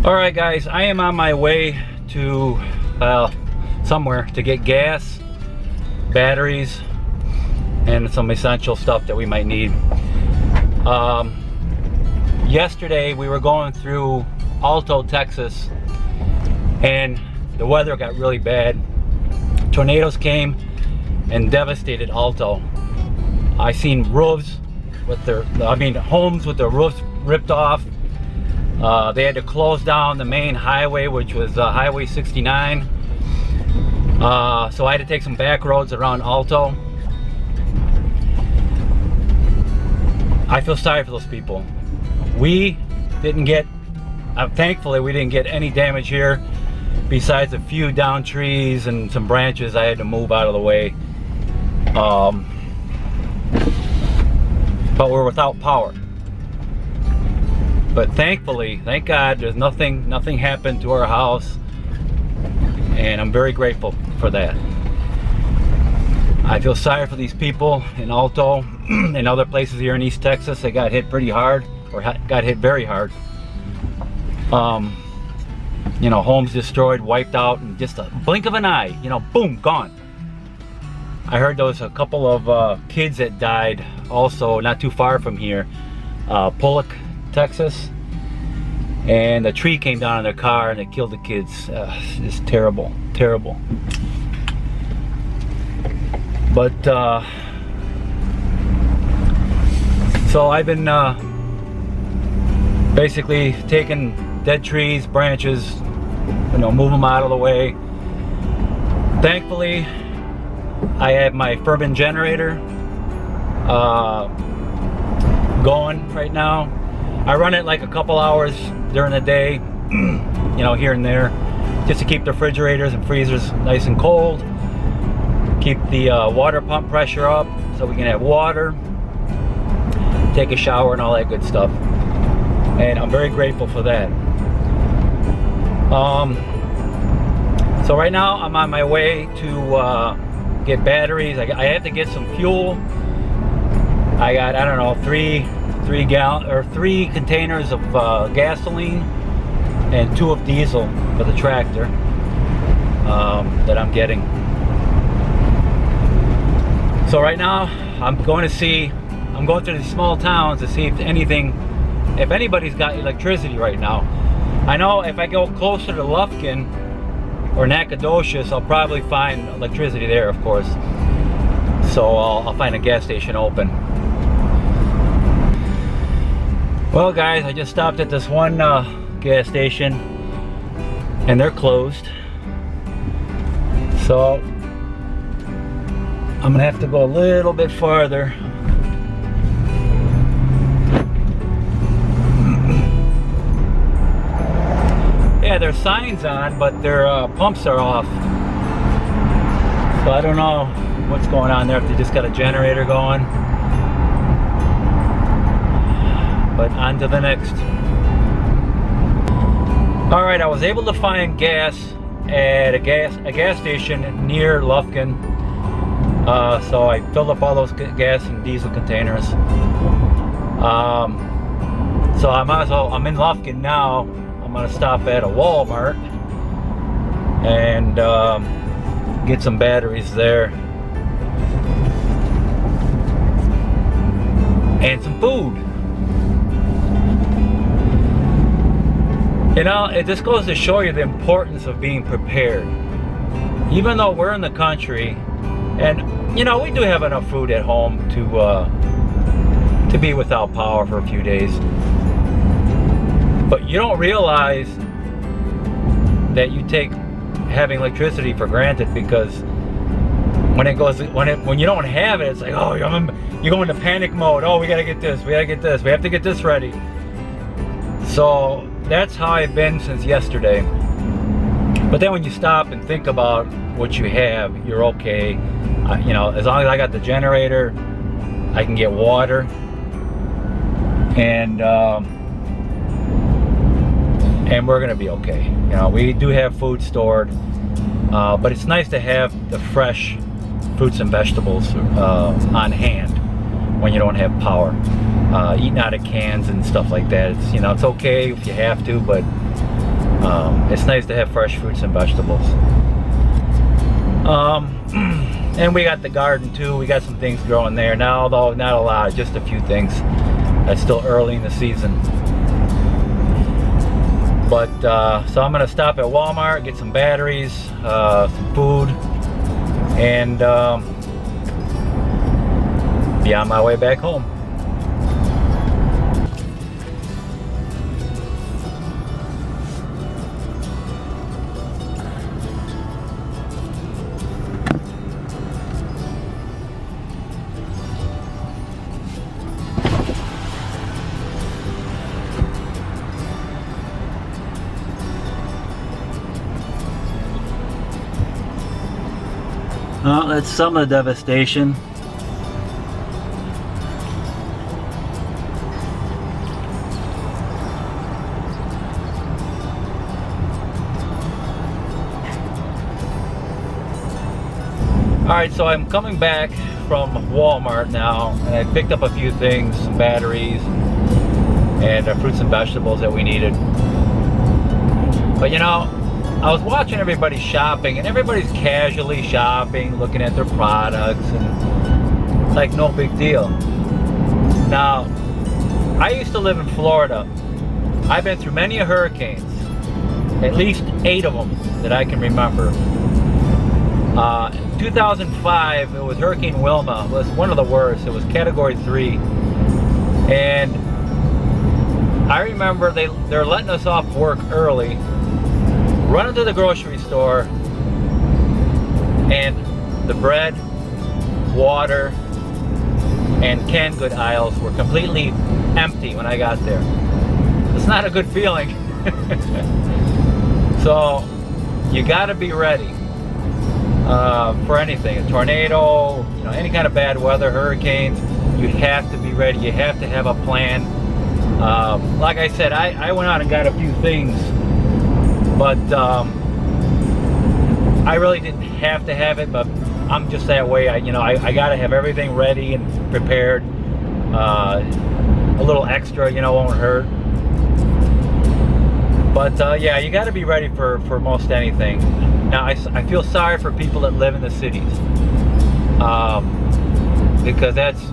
All right, guys, I am on my way to somewhere to get gas, batteries, and some essential stuff that we might need. Yesterday we were going through Alto, Texas, and the weather got really bad. Tornadoes came and devastated Alto. I seen roofs with their, homes with their roofs ripped off. They had to close down the main highway, which was Highway 69. So I had to take some back roads around Alto. I feel sorry for those people. We didn't get, thankfully we didn't get any damage here besides a few down trees and some branches I had to move out of the way. But we're without power. But thankfully, thank God, there's nothing happened to our house, and I'm very grateful for that. I feel sorry for these people in Alto and other places here in East Texas that got hit pretty hard, or got hit very hard. You know, homes destroyed, wiped out in just a blink of an eye. You know, boom, gone. I heard there was a couple of kids that died also not too far from here, Pollock, Texas, and a tree came down on their car and it killed the kids. It's terrible, terrible. But so I've been basically taking dead trees, branches, you know, move them out of the way. Thankfully, I have my Furman generator going right now. I run it like a couple hours during the day, you know, here and there, just to keep the refrigerators and freezers nice and cold, keep the water pump pressure up so we can have water, take a shower and all that good stuff. And I'm very grateful for that. So right now I'm on my way to get batteries. I have to get some fuel. I got, I don't know, three containers of gasoline and 2 of diesel for the tractor that I'm getting. So right now I'm going to these small towns to see if anybody's got electricity right now. I know if I go closer to Lufkin or Nacogdoches, I'll probably find electricity there, of course. So I'll find a gas station open. Well, guys, I just stopped at this one gas station and they're closed. So I'm gonna have to go a little bit farther. Yeah, there's signs on, but their pumps are off. So I don't know what's going on there, if they just got a generator going. But on to the next. All right, I was able to find gas at a gas station near Lufkin. So I filled up all those gas and diesel containers. So I'm in Lufkin now. I'm gonna stop at a Walmart and get some batteries there and some food. You know, it just goes to show you the importance of being prepared. Even though we're in the country, and you know, we do have enough food at home to be without power for a few days. But you don't realize that you take having electricity for granted, because when you don't have it, it's like, oh, you go into panic mode. Oh, we gotta get this, we have to get this ready. So that's how I've been since yesterday. But then when you stop and think about what you have, you're okay. You know, as long as I got the generator, I can get water, and we're gonna be okay. You know, we do have food stored, but it's nice to have the fresh fruits and vegetables on hand when you don't have power. Eating out of cans and stuff like that, it's, you know, it's okay if you have to, but It's nice to have fresh fruits and vegetables. And we got the garden too. We got some things growing there now, although not a lot, just a few things. It's still early in the season. But so I'm gonna stop at Walmart, get some batteries, some food, and be on my way back home. Well, that's some of the devastation. Alright, so I'm coming back from Walmart now, and I picked up a few things, some batteries, and fruits and vegetables that we needed. But you know, I was watching everybody shopping, and everybody's casually shopping, looking at their products, and it's like no big deal. Now, I used to live in Florida. I've been through many hurricanes, at least 8 of them that I can remember. In 2005, it was Hurricane Wilma. It was one of the worst. It was Category 3, and I remember they're letting us off work early, running to the grocery store, and the bread, water, and canned good aisles were completely empty when I got there. It's not a good feeling. So you got to be ready for anything, a tornado, you know, any kind of bad weather, hurricanes. You have to be ready. You have to have a plan. Like I said, I went out and got a few things, but I really didn't have to have it, but I'm just that way. I got to have everything ready and prepared. A little extra, you know, won't hurt. But yeah, you got to be ready for most anything. Now, I feel sorry for people that live in the cities, because that's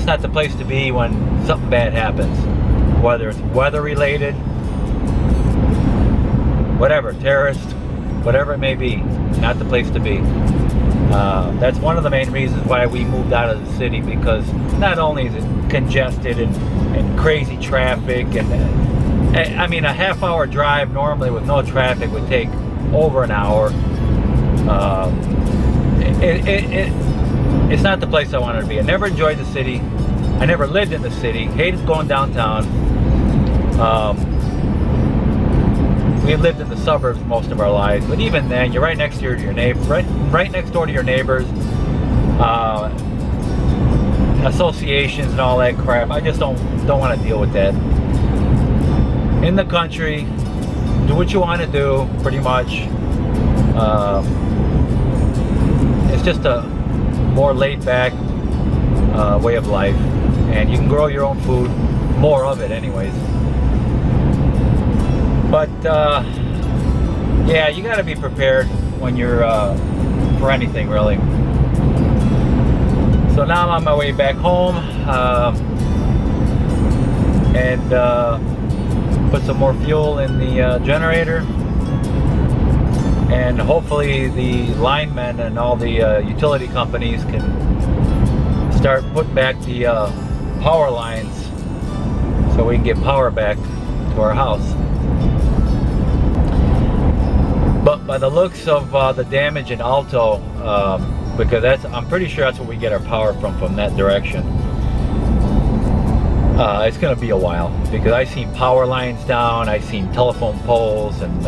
not the place to be when something bad happens, whether it's weather related, whatever, terrorist, whatever it may be. Not the place to be. That's one of the main reasons why we moved out of the city, because not only is it congested and crazy traffic, and I mean, a half-hour drive normally with no traffic would take over an hour. It's not the place I wanted to be. I never enjoyed the city. I never lived in the city. Hated going downtown. We lived in the suburbs most of our lives, but even then, you're right next to your neighbors, right next door to your neighbors, associations and all that crap. I just don't want to deal with that. In the country, do what you want to do, pretty much. It's just a more laid-back way of life, and you can grow your own food, more of it anyways. But yeah, you got to be prepared when you're for anything, really. So now I'm on my way back home, and put some more fuel in the generator, and hopefully the linemen and all the utility companies can start putting back the power lines so we can get power back to our house. But by the looks of the damage in Alto, because I'm pretty sure that's where we get our power from that direction. It's going to be a while, because I've seen power lines down, I've seen telephone poles and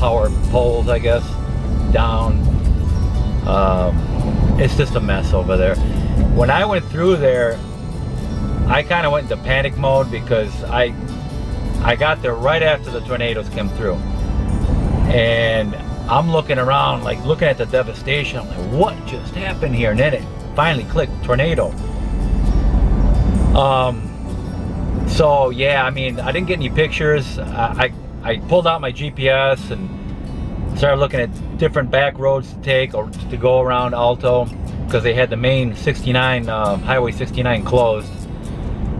power poles, I guess, down. It's just a mess over there. When I went through there, I kind of went into panic mode, because I got there right after the tornadoes came through. And I'm looking around, like looking at the devastation. I'm like, what just happened here? And then it finally clicked, tornado. So yeah, I mean, I didn't get any pictures. I I pulled out my GPS and started looking at different back roads to take or to go around Alto, because they had the main 69, Highway 69 closed,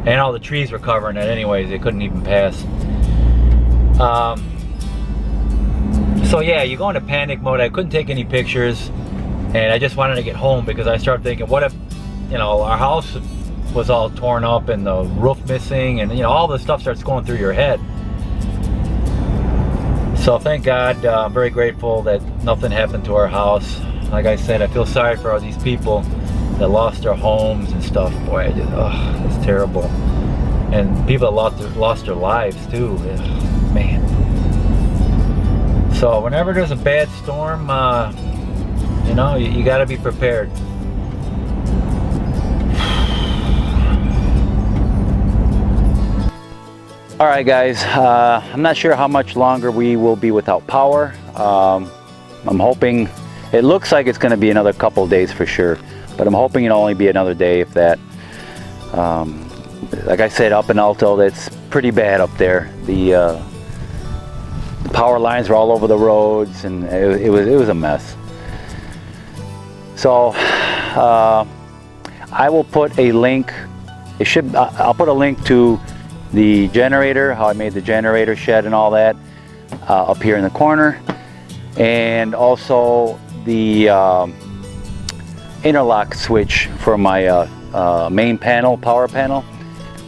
and all the trees were covering it anyways. They couldn't even pass. So yeah, you go into panic mode. I couldn't take any pictures, and I just wanted to get home, because I started thinking, what if, you know, our house was all torn up and the roof missing, and you know, all this stuff starts going through your head. So thank God, I'm very grateful that nothing happened to our house. Like I said, I feel sorry for all these people that lost their homes and stuff. Boy, I just, oh, it's terrible. And people that lost their lives too. Ugh, man. So whenever there's a bad storm, you know, you got to be prepared. All right, guys. I'm not sure how much longer we will be without power. I'm hoping. It looks like it's going to be another couple of days for sure, but I'm hoping it'll only be another day, if that. Like I said, up in Alto, that's pretty bad up there. The power lines were all over the roads, and it was a mess. So I will put a link. I'll put a link to the generator, how I made the generator shed and all that, up here in the corner, and also the interlock switch for my main panel, power panel,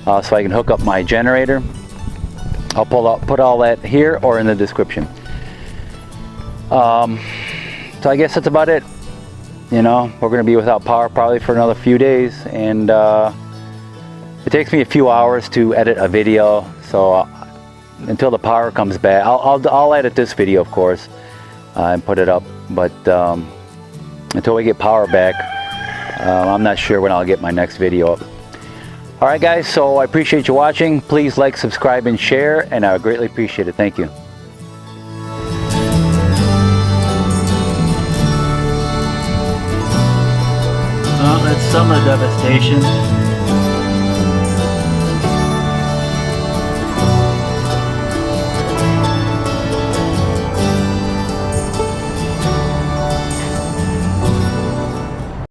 so I can hook up my generator. I'll put all that here or in the description. So I guess that's about it. You know, we're going to be without power probably for another few days, and it takes me a few hours to edit a video, so until the power comes back, I'll edit this video, of course, and put it up. But until we get power back, I'm not sure when I'll get my next video up. All right, guys, so I appreciate you watching. Please like, subscribe, and share, and I would greatly appreciate it. Thank you. Well, that's summer devastation.